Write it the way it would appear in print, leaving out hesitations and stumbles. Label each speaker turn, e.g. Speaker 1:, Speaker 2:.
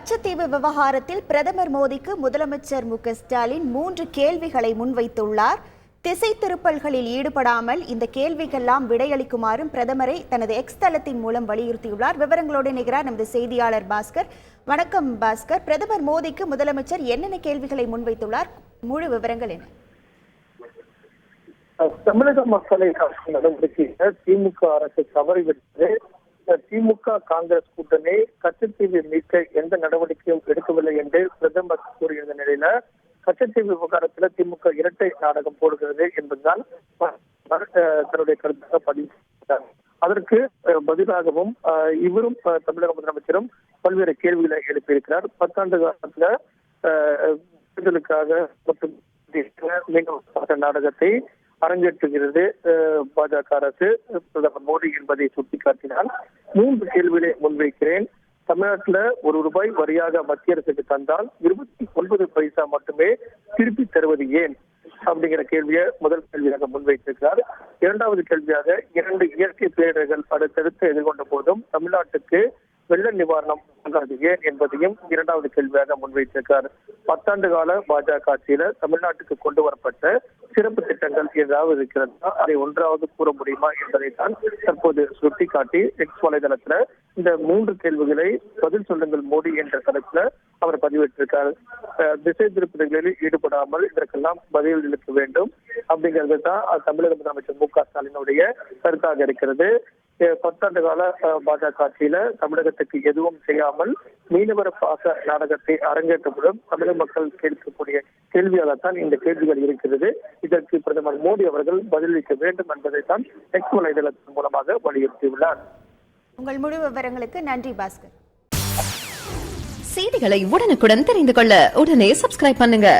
Speaker 1: கச்சத்தீவு விவகாரத்தில் பிரதமர் மோடிக்கு முதலமைச்சர் மு.க.ஸ்டாலின் 3 கேள்விகளை முன்வைத்துள்ளார். திசை திருப்பல்களில் ஈடுபடாமல் இந்த கேள்விக்கெல்லாம் விடையளிக்குமாறும் பிரதமரை தனது எக்ஸ் தளத்தின் மூலம் வலியுறுத்தியுள்ளார். விவரங்களோடு நிகரார் நமது செய்தியாளர் பாஸ்கர். வணக்கம் பாஸ்கர். பிரதமர் மோடிக்கு முதலமைச்சர் என்னென்ன கேள்விகளை முன்வைத்துள்ளார்? முழு விவரங்கள் என்ன?
Speaker 2: தமிழக மக்களை நடவடிக்கையை திமுக அரசு தவறிவிட்டது. திமுக காங்கிரஸ் கூட்டணி கச்சத்தீவை மீட்க எந்த நடவடிக்கையும் எடுக்கவில்லை என்று பிரதமர் கூறியிருந்த நிலையில கச்சத்தீவு விவகாரத்துல திமுக இரட்டை நாடகம் போடுகிறது என்பதுதான் தன்னுடைய கருத்தாக பதிவு. அதற்கு பதிலாகவும் இவரும் தமிழக முதலமைச்சரும் பல்வேறு கேள்விகளை எழுப்பியிருக்கிறார். 10 ஆண்டு காலத்துல தேர்தலுக்காக மற்றும் நாடகத்தை அரங்கேற்றுகிறது பாஜக அரசு, பிரதமர் மோடி என்பதை சுட்டிக்காட்டினால் 3 கேள்விகளை முன்வைக்கிறேன். தமிழ்நாட்டுல ₹1 வரியாக மத்திய அரசுக்கு தந்தால் 29 பைசா மட்டுமே திருப்பி தருவது ஏன் அப்படிங்கிற கேள்வியை முதல் கேள்வியாக முன்வைத்திருக்கிறார். 2வது கேள்வியாக 2 இயற்கை பேரிடர்கள் அடுத்தடுத்து எதிர்கொண்ட போதும் தமிழ்நாட்டுக்கு வெள்ள நிவாரணம் வழங்காது ஏன் என்பதையும் 2வது கேள்வியாக முன்வைத்திருக்கிறார். 10 ஆண்டு கால பாஜக ஆட்சியில தமிழ்நாட்டுக்கு கொண்டு வரப்பட்ட சிறப்பு திட்டங்கள் ஏதாவது இருக்கிறதா, அதை ஒன்றாவது கூற முடியுமா என்பதைத்தான் தற்போது சுட்டிக்காட்டி எக்ஸ் வலைதளத்துல இந்த 3 கேள்விகளை பதில் சொல்லுங்கள் மோடி என்ற தளத்துல அவர் பதிவிட்டிருக்கார். திசை திருப்பதிகளில் ஈடுபடாமல் இதற்கெல்லாம் பதில் அளிக்க வேண்டும் அப்படிங்கிறது தான் தமிழக முதலமைச்சர் மு.க.ஸ்டாலினுடைய கருத்தாக இருக்கிறது. 10 ஆண்டு கால பாஜக ஆட்சியில தமிழகத்துக்கு எதுவும் செய்யாமல் மீனவர பாச நாடகத்தை அரங்கேற்றப்படும் தமிழக மக்கள் கேட்கக்கூடிய கேள்வியாகத்தான் இந்த கேள்விகள் இருக்கிறது. இதற்கு பிரதமர் மோடி அவர்கள் பதிலளிக்க வேண்டும் என்பதைத்தான் எக்ஸ் வலைதளத்தின் மூலமாக வலியுறுத்தியுள்ளார்.
Speaker 1: உங்கள் முழு விவரங்களுக்கு நன்றி பாஸ்கர்.
Speaker 3: செய்திகளை உடனுக்குடன் தெரிந்து கொள்ள உடனே சப்ஸ்கிரைப் பண்ணுங்க.